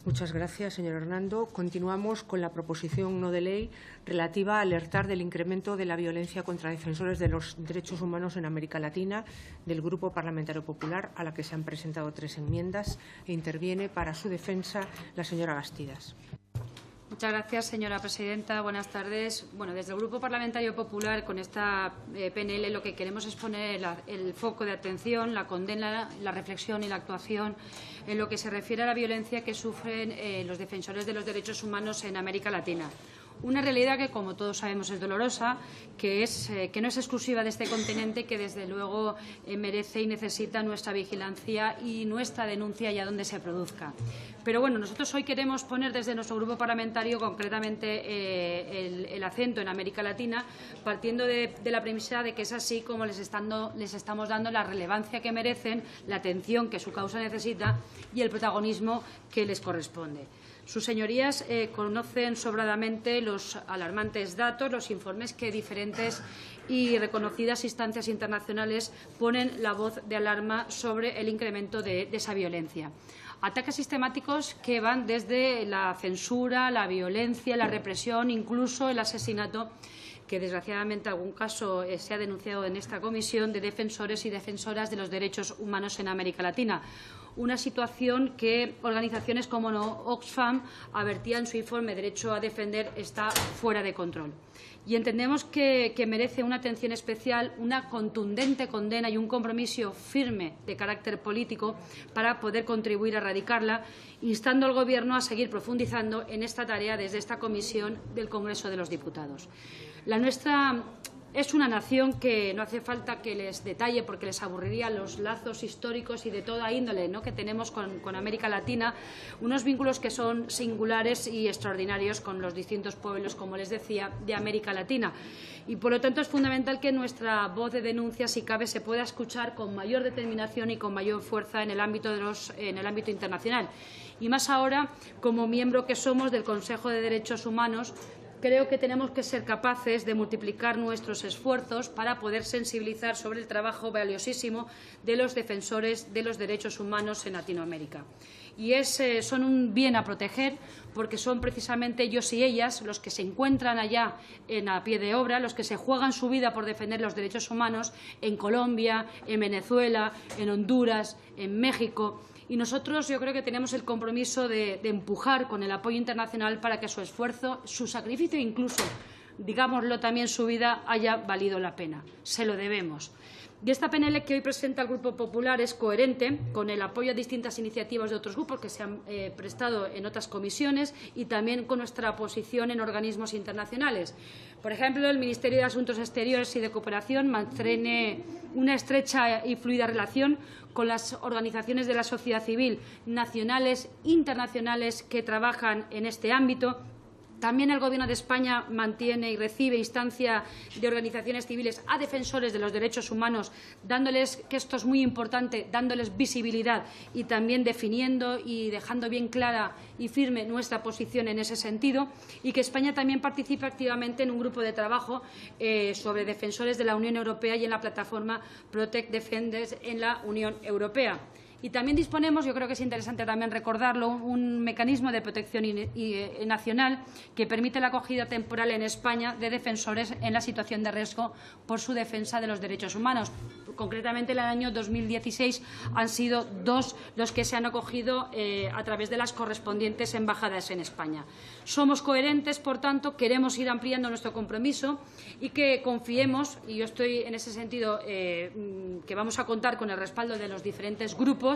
Muchas gracias, señor Hernando. Continuamos con la proposición no de ley relativa a alertar del incremento de la violencia contra defensores de los derechos humanos en América Latina del Grupo Parlamentario Popular, a la que se han presentado 3 enmiendas, e interviene para su defensa la señora Bastidas. Muchas gracias, señora presidenta. Buenas tardes. Bueno, desde el Grupo Parlamentario Popular, con esta PNL, lo que queremos es poner el foco de atención, la condena, la reflexión y la actuación en lo que se refiere a la violencia que sufren los defensores de los derechos humanos en América Latina. Una realidad que, como todos sabemos, es dolorosa, que no es exclusiva de este continente, que desde luego merece y necesita nuestra vigilancia y nuestra denuncia allá donde se produzca. Pero bueno, nosotros hoy queremos poner desde nuestro grupo parlamentario concretamente el acento en América Latina, partiendo de la premisa de que es así como les estamos dando la relevancia que merecen, la atención que su causa necesita y el protagonismo que les corresponde. Sus señorías conocen sobradamente los alarmantes datos, los informes que diferentes y reconocidas instancias internacionales ponen la voz de alarma sobre el incremento de esa violencia. Ataques sistemáticos que van desde la censura, la violencia, la represión, incluso el asesinato, que desgraciadamente algún caso se ha denunciado en esta comisión, de defensores y defensoras de los derechos humanos en América Latina. Una situación que organizaciones como Oxfam advertía en su informe Derecho a Defender está fuera de control. Y entendemos que merece una atención especial, una contundente condena y un compromiso firme de carácter político para poder contribuir a erradicarla, instando al Gobierno a seguir profundizando en esta tarea desde esta comisión del Congreso de los Diputados. La nuestra es una nación que no hace falta que les detalle, porque les aburriría, los lazos históricos y de toda índole, ¿no?, que tenemos con América Latina, unos vínculos que son singulares y extraordinarios con los distintos pueblos, como les decía, de América Latina. Y, por lo tanto, es fundamental que nuestra voz de denuncia, si cabe, se pueda escuchar con mayor determinación y con mayor fuerza en el ámbito internacional. Y más ahora, como miembro que somos del Consejo de Derechos Humanos, creo que tenemos que ser capaces de multiplicar nuestros esfuerzos para poder sensibilizar sobre el trabajo valiosísimo de los defensores de los derechos humanos en Latinoamérica. Y son un bien a proteger, porque son precisamente ellos y ellas los que se encuentran allá a pie de obra, los que se juegan su vida por defender los derechos humanos en Colombia, en Venezuela, en Honduras, en México. Y nosotros, yo creo que tenemos el compromiso de empujar con el apoyo internacional para que su esfuerzo, su sacrificio, incluso, digámoslo también, su vida haya valido la pena. Se lo debemos. Y esta PNL que hoy presenta el Grupo Popular es coherente con el apoyo a distintas iniciativas de otros grupos que se han prestado en otras comisiones y también con nuestra posición en organismos internacionales. Por ejemplo, el Ministerio de Asuntos Exteriores y de Cooperación mantiene una estrecha y fluida relación con las organizaciones de la sociedad civil nacionales e internacionales que trabajan en este ámbito. También el Gobierno de España mantiene y recibe instancia de organizaciones civiles a defensores de los derechos humanos, dándoles, que esto es muy importante, dándoles visibilidad y también definiendo y dejando bien clara y firme nuestra posición en ese sentido, y que España también participa activamente en un grupo de trabajo sobre defensores de la Unión Europea y en la plataforma Protect Defenders en la Unión Europea. Y también disponemos, yo creo que es interesante también recordarlo, un mecanismo de protección nacional que permite la acogida temporal en España de defensores en la situación de riesgo por su defensa de los derechos humanos. Concretamente, en el año 2016 han sido 2 los que se han acogido a través de las correspondientes embajadas en España. Somos coherentes, por tanto, queremos ir ampliando nuestro compromiso y que confiemos, y yo estoy en ese sentido, que vamos a contar con el respaldo de los diferentes grupos.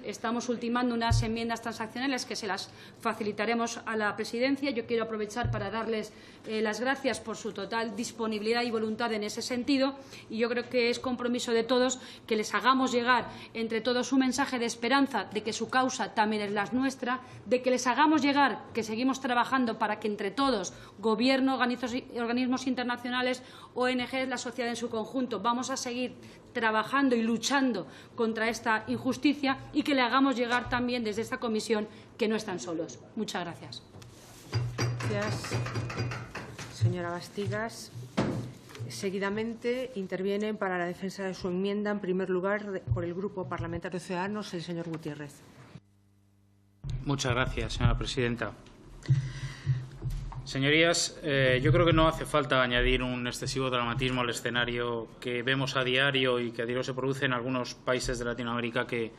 Estamos ultimando unas enmiendas transaccionales que se las facilitaremos a la presidencia. Yo quiero aprovechar para darles las gracias por su total disponibilidad y voluntad en ese sentido, y yo creo que es compromiso de todos que les hagamos llegar entre todos un mensaje de esperanza de que su causa también es la nuestra, de que les hagamos llegar que seguimos trabajando para que entre todos, Gobierno, organismos internacionales, ONG, la sociedad en su conjunto, vamos a seguir trabajando y luchando contra esta injusticia, y que le hagamos llegar también desde esta comisión que no están solos. Muchas gracias. Gracias, señora Bastidas. Seguidamente intervienen para la defensa de su enmienda, en primer lugar, por el Grupo Parlamentario Ciudadanos, el señor Gutiérrez. Muchas gracias, señora presidenta. Señorías, yo creo que no hace falta añadir un excesivo dramatismo al escenario que vemos a diario y que a diario se produce en algunos países de Latinoamérica que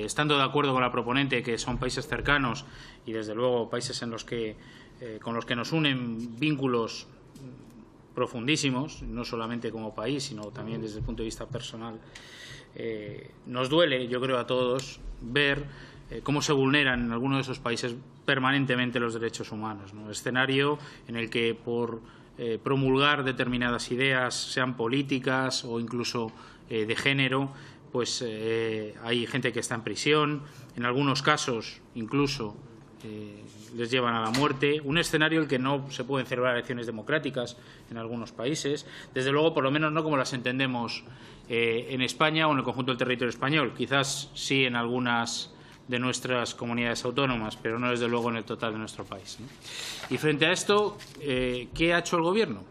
estando de acuerdo con la proponente, que son países cercanos y, desde luego, países en los que, con los que nos unen vínculos profundísimos, no solamente como país, sino también desde el punto de vista personal, nos duele, yo creo, a todos ver cómo se vulneran en algunos de esos países permanentemente los derechos humanos, ¿no? Escenario en el que por promulgar determinadas ideas, sean políticas o incluso de género, pues hay gente que está en prisión, en algunos casos incluso les llevan a la muerte, un escenario en el que no se pueden celebrar elecciones democráticas en algunos países, desde luego por lo menos no como las entendemos en España o en el conjunto del territorio español, quizás sí en algunas de nuestras comunidades autónomas, pero no desde luego en el total de nuestro país, ¿no? Y frente a esto, ¿qué ha hecho el Gobierno?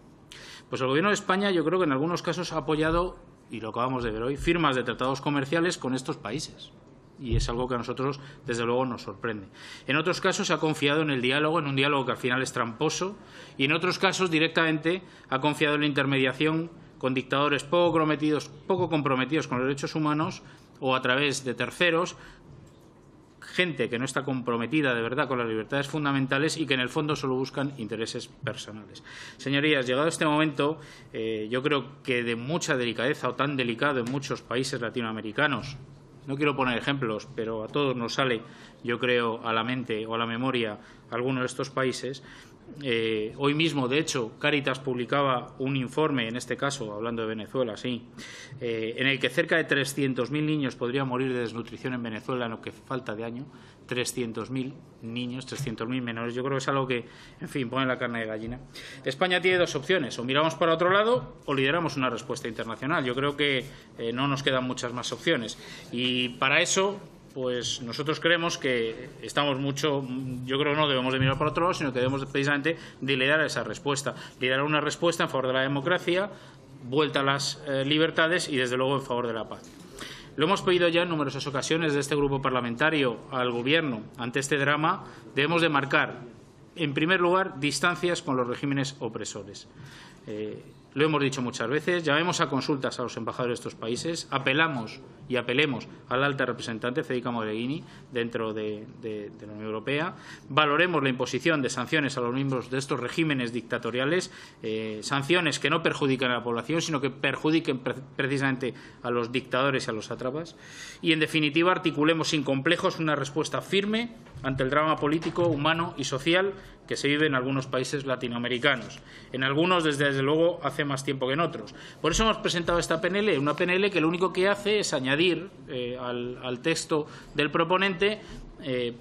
Pues el Gobierno de España, yo creo que en algunos casos ha apoyado, y lo acabamos de ver hoy, firmas de tratados comerciales con estos países. Y es algo que a nosotros, desde luego, nos sorprende. En otros casos ha confiado en el diálogo, en un diálogo que al final es tramposo, y en otros casos directamente ha confiado en la intermediación con dictadores poco comprometidos con los derechos humanos o a través de terceros, gente que no está comprometida de verdad con las libertades fundamentales y que en el fondo solo buscan intereses personales. Señorías, llegado este momento, yo creo que de mucha delicadeza o tan delicado en muchos países latinoamericanos, no quiero poner ejemplos, pero a todos nos sale, yo creo, a la mente o a la memoria alguno de estos países. Hoy mismo, de hecho, Cáritas publicaba un informe, en este caso, hablando de Venezuela, sí, en el que cerca de 300.000 niños podrían morir de desnutrición en Venezuela en lo que falta de año. 300.000 niños, 300.000 menores. Yo creo que es algo que, en fin, pone la carne de gallina. España tiene dos opciones: o miramos para otro lado o lideramos una respuesta internacional. Yo creo que no nos quedan muchas más opciones. Y para eso, pues nosotros creemos que estamos mucho, yo creo que no debemos de mirar para otro lado, sino que debemos precisamente de liderar esa respuesta, liderar una respuesta en favor de la democracia, vuelta a las libertades y, desde luego, en favor de la paz. Lo hemos pedido ya en numerosas ocasiones de este grupo parlamentario al Gobierno. Ante este drama debemos de marcar, en primer lugar, distancias con los regímenes opresores. Lo hemos dicho muchas veces, llamemos a consultas a los embajadores de estos países, apelamos y apelemos a la alta representante Federica Mogherini dentro de la Unión Europea, valoremos la imposición de sanciones a los miembros de estos regímenes dictatoriales, sanciones que no perjudican a la población, sino que perjudiquen precisamente a los dictadores y a los sátrapas, y, en definitiva, articulemos sin complejos una respuesta firme ante el drama político, humano y social que se vive en algunos países latinoamericanos. En algunos, desde luego, hace más tiempo que en otros. Por eso hemos presentado esta PNL, una PNL que lo único que hace es añadir al texto del proponente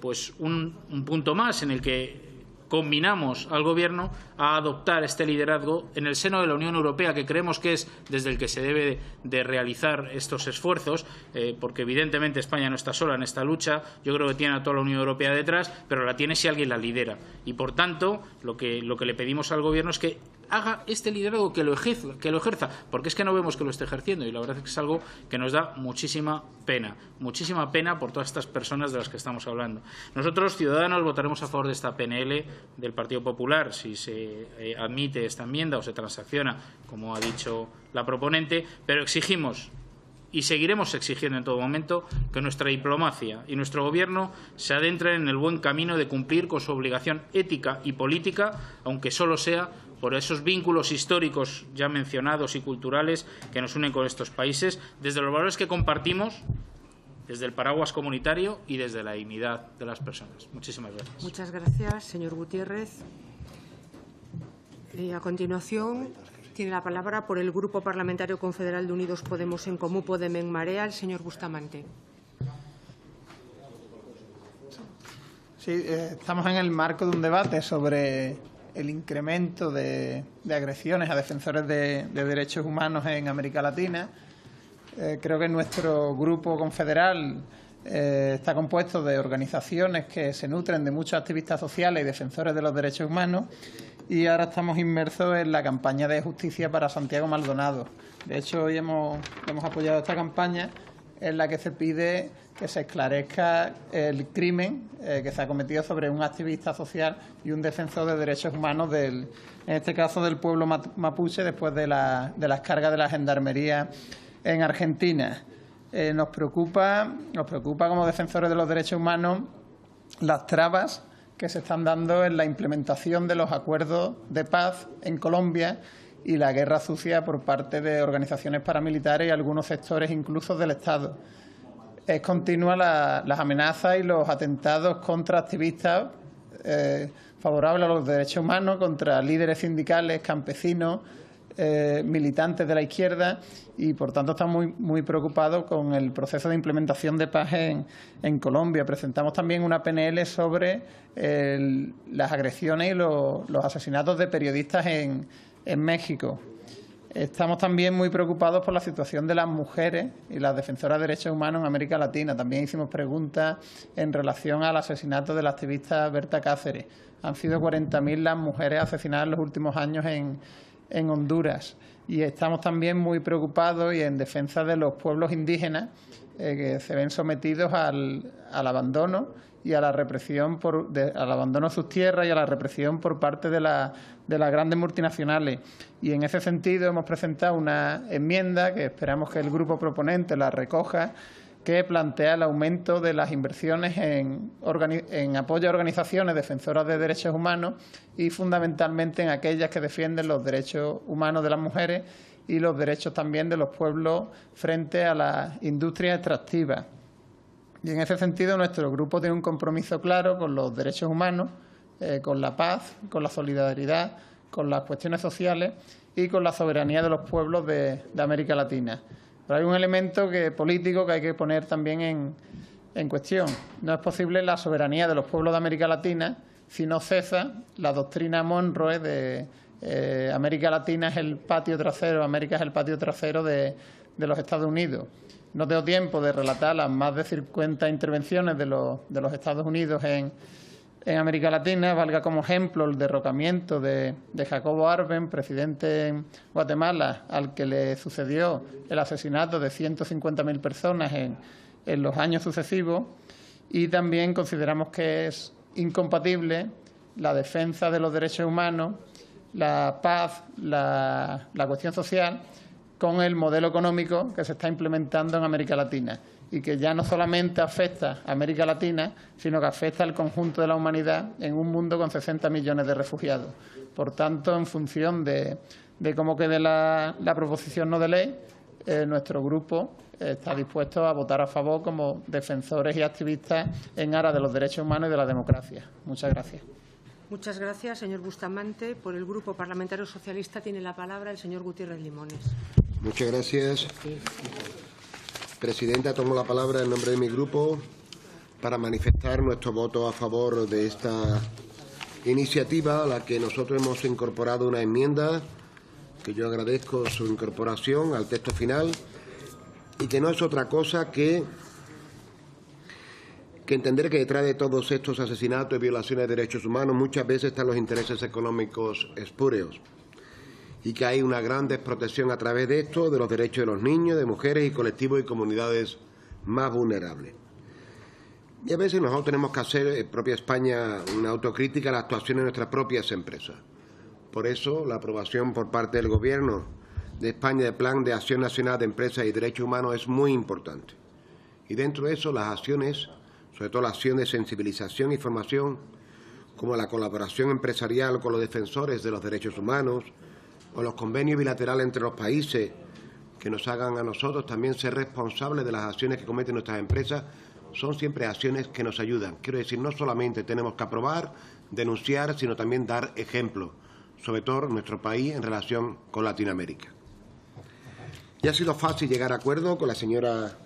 pues un punto más en el que combinamos al Gobierno a adoptar este liderazgo en el seno de la Unión Europea, que creemos que es desde el que se debe de realizar estos esfuerzos, porque evidentemente España no está sola en esta lucha. Yo creo que tiene a toda la Unión Europea detrás, pero la tiene si alguien la lidera. Y, por tanto, lo que le pedimos al Gobierno es que haga este liderazgo, que lo ejerza, porque es que no vemos que lo esté ejerciendo, y la verdad es que es algo que nos da muchísima pena por todas estas personas de las que estamos hablando. Nosotros, Ciudadanos, votaremos a favor de esta PNL del Partido Popular si se admite esta enmienda o se transacciona, como ha dicho la proponente, pero exigimos y seguiremos exigiendo en todo momento que nuestra diplomacia y nuestro Gobierno se adentren en el buen camino de cumplir con su obligación ética y política, aunque solo sea por esos vínculos históricos ya mencionados y culturales que nos unen con estos países, desde los valores que compartimos, desde el paraguas comunitario y desde la dignidad de las personas. Muchísimas gracias. Muchas gracias, señor Gutiérrez. A continuación, tiene la palabra por el Grupo Parlamentario Confederal de Unidos Podemos en Comú Podem en Marea el señor Bustamante. Sí, estamos en el marco de un debate sobre el incremento de agresiones a defensores de derechos humanos en América Latina. Creo que nuestro grupo confederal está compuesto de organizaciones que se nutren de muchos activistas sociales y defensores de los derechos humanos, y ahora estamos inmersos en la campaña de justicia para Santiago Maldonado. De hecho, hoy hemos apoyado esta campaña en la que se pide que se esclarezca el crimen que se ha cometido sobre un activista social y un defensor de derechos humanos, en este caso del pueblo mapuche, después de las cargas de la gendarmería en Argentina. Nos preocupa como defensores de los derechos humanos las trabas que se están dando en la implementación de los acuerdos de paz en Colombia y la guerra sucia por parte de organizaciones paramilitares y algunos sectores incluso del Estado. Es continua las amenazas y los atentados contra activistas favorables a los derechos humanos, contra líderes sindicales, campesinos, militantes de la izquierda, y por tanto estamos muy preocupados con el proceso de implementación de paz en Colombia. Presentamos también una PNL sobre las agresiones y los asesinatos de periodistas en México. Estamos también muy preocupados por la situación de las mujeres y las defensoras de derechos humanos en América Latina. También hicimos preguntas en relación al asesinato de la activista Berta Cáceres. Han sido 40.000 las mujeres asesinadas en los últimos años en Honduras. Y estamos también muy preocupados y en defensa de los pueblos indígenas que se ven sometidos al abandono y a la represión, al abandono de sus tierras y a la represión por parte de las grandes multinacionales. Y en ese sentido hemos presentado una enmienda que esperamos que el grupo proponente la recoja, que plantea el aumento de las inversiones en apoyo a organizaciones defensoras de derechos humanos y fundamentalmente en aquellas que defienden los derechos humanos de las mujeres y los derechos también de los pueblos frente a las industrias extractivas. Y en ese sentido nuestro grupo tiene un compromiso claro con los derechos humanos, con la paz, con la solidaridad, con las cuestiones sociales y con la soberanía de los pueblos de América Latina. Pero hay un elemento político que hay que poner también en cuestión. No es posible la soberanía de los pueblos de América Latina si no cesa la doctrina Monroe de América Latina es el patio trasero, América es el patio trasero de los Estados Unidos. No tengo tiempo de relatar las más de 50 intervenciones de los Estados Unidos en América Latina. Valga como ejemplo el derrocamiento de Jacobo Arbenz, presidente en Guatemala, al que le sucedió el asesinato de 150.000 personas en los años sucesivos. Y también consideramos que es incompatible la defensa de los derechos humanos, la paz, la cuestión social, con el modelo económico que se está implementando en América Latina y que ya no solamente afecta a América Latina, sino que afecta al conjunto de la humanidad en un mundo con 60 millones de refugiados. Por tanto, en función de cómo quede la proposición no de ley, nuestro grupo está dispuesto a votar a favor como defensores y activistas en aras de los derechos humanos y de la democracia. Muchas gracias. Muchas gracias, señor Bustamante. Por el Grupo Parlamentario Socialista tiene la palabra el señor Gutiérrez Limones. Muchas gracias. Presidenta, tomo la palabra en nombre de mi grupo para manifestar nuestro voto a favor de esta iniciativa, a la que nosotros hemos incorporado una enmienda, que yo agradezco su incorporación al texto final, y que no es otra cosa que entender que detrás de todos estos asesinatos y violaciones de derechos humanos muchas veces están los intereses económicos espúreos y que hay una gran desprotección a través de esto de los derechos de los niños, de mujeres y colectivos y comunidades más vulnerables. Y a veces nosotros tenemos que hacer, en propia España, una autocrítica a la actuación de nuestras propias empresas. Por eso, la aprobación por parte del Gobierno de España del Plan de Acción Nacional de Empresas y Derechos Humanos es muy importante. Y dentro de eso, las acciones, sobre todo la acción de sensibilización y formación, como la colaboración empresarial con los defensores de los derechos humanos o los convenios bilaterales entre los países que nos hagan a nosotros también ser responsables de las acciones que cometen nuestras empresas, son siempre acciones que nos ayudan. Quiero decir, no solamente tenemos que aprobar, denunciar, sino también dar ejemplo, sobre todo en nuestro país en relación con Latinoamérica. Y ha sido fácil llegar a acuerdo con la señora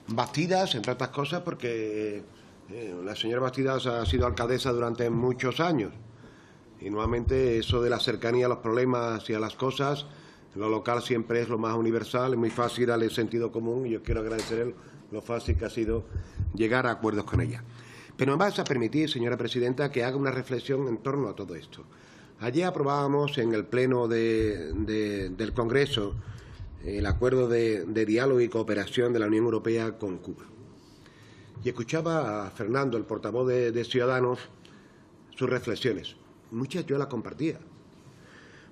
Bastidas, entre otras cosas, porque la señora Bastidas ha sido alcaldesa durante muchos años y nuevamente eso de la cercanía a los problemas y a las cosas, lo local siempre es lo más universal, es muy fácil darle sentido común y yo quiero agradecer lo fácil que ha sido llegar a acuerdos con ella. Pero me vas a permitir, señora presidenta, que haga una reflexión en torno a todo esto. Ayer aprobábamos en el Pleno del Congreso el acuerdo de diálogo y cooperación de la Unión Europea con Cuba. Y escuchaba a Fernando, el portavoz de Ciudadanos, sus reflexiones. Muchas yo las compartía.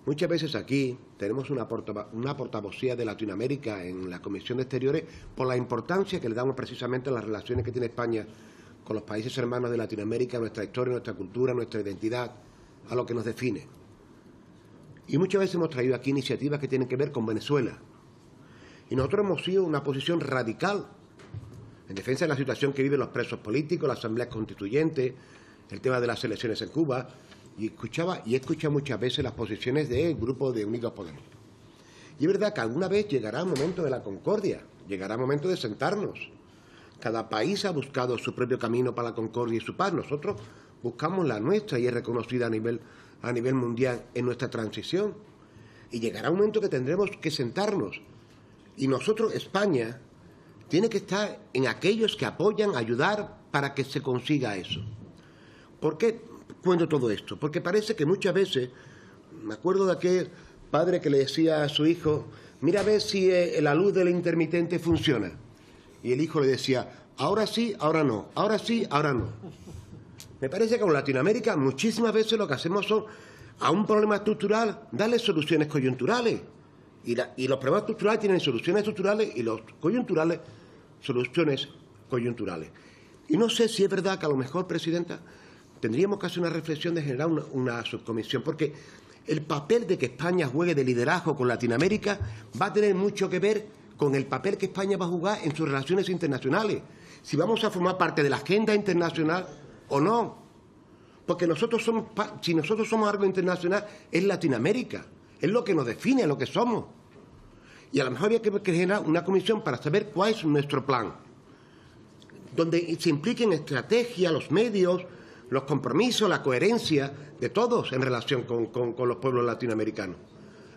Muchas veces aquí tenemos una portavocía de Latinoamérica en la Comisión de Exteriores por la importancia que le damos precisamente a las relaciones que tiene España con los países hermanos de Latinoamérica, nuestra historia, nuestra cultura, nuestra identidad, a lo que nos define. Y muchas veces hemos traído aquí iniciativas que tienen que ver con Venezuela. Y nosotros hemos sido una posición radical en defensa de la situación que viven los presos políticos, la Asamblea Constituyente, el tema de las elecciones en Cuba, y he escuchado muchas veces las posiciones del grupo de Unidos Podemos. Y es verdad que alguna vez llegará el momento de la concordia, llegará el momento de sentarnos. Cada país ha buscado su propio camino para la concordia y su paz. Nosotros buscamos la nuestra y es reconocida a nivel mundial en nuestra transición. Y llegará un momento que tendremos que sentarnos. Y nosotros, España, tiene que estar en aquellos que apoyan, ayudar para que se consiga eso. ¿Por qué cuento todo esto? Porque parece que muchas veces, me acuerdo de aquel padre que le decía a su hijo, mira a ver si la luz del intermitente funciona. Y el hijo le decía, ahora sí, ahora no, ahora sí, ahora no. Me parece que con Latinoamérica muchísimas veces lo que hacemos son, a un problema estructural, darle soluciones coyunturales. Y los problemas estructurales tienen soluciones estructurales y los coyunturales, soluciones coyunturales. Y no sé si es verdad que a lo mejor, Presidenta, tendríamos que hacer una reflexión de generar una subcomisión, porque el papel de que España juegue de liderazgo con Latinoamérica va a tener mucho que ver con el papel que España va a jugar en sus relaciones internacionales. Si vamos a formar parte de la agenda internacional o no. Porque si nosotros somos algo internacional, es Latinoamérica. Es lo que nos define, es lo que somos. Y a lo mejor había que generar una comisión para saber cuál es nuestro plan, donde se impliquen estrategia, los medios, los compromisos, la coherencia de todos en relación con los pueblos latinoamericanos.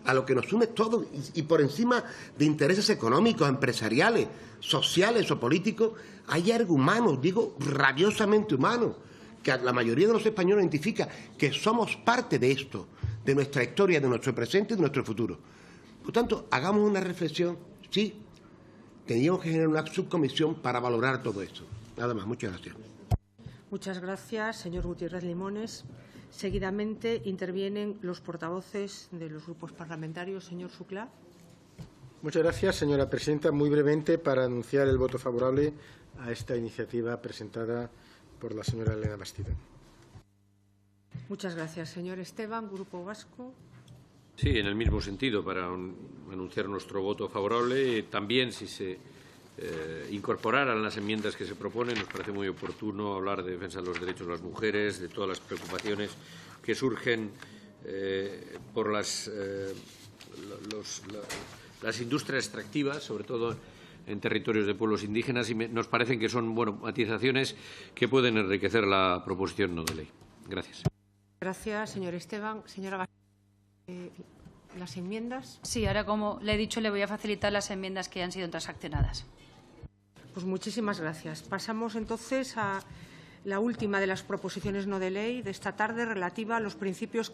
A lo que nos une todos y por encima de intereses económicos, empresariales, sociales o políticos, hay algo humano, digo rabiosamente humano, que la mayoría de los españoles identifica que somos parte de esto, de nuestra historia, de nuestro presente y de nuestro futuro. Por tanto, hagamos una reflexión, sí, tendríamos que generar una subcomisión para valorar todo esto. Nada más, muchas gracias. Muchas gracias, señor Gutiérrez Limones. Seguidamente intervienen los portavoces de los grupos parlamentarios. Señor Xuclà. Muchas gracias, señora presidenta. Muy brevemente, para anunciar el voto favorable a esta iniciativa presentada por la señora Elena Bastida. Muchas gracias. Señor Esteban, Grupo Vasco. Sí, en el mismo sentido, para anunciar nuestro voto favorable. También, si se incorporaran las enmiendas que se proponen, nos parece muy oportuno hablar de defensa de los derechos de las mujeres, de todas las preocupaciones que surgen por las industrias extractivas, sobre todo en territorios de pueblos indígenas, y nos parecen que son matizaciones que pueden enriquecer la proposición no de ley. Gracias. Gracias, señor Esteban. Señora ¿las enmiendas? Sí, ahora, como le he dicho, le voy a facilitar las enmiendas que han sido transaccionadas. Pues muchísimas gracias. Pasamos entonces a la última de las proposiciones no de ley de esta tarde, relativa a los principios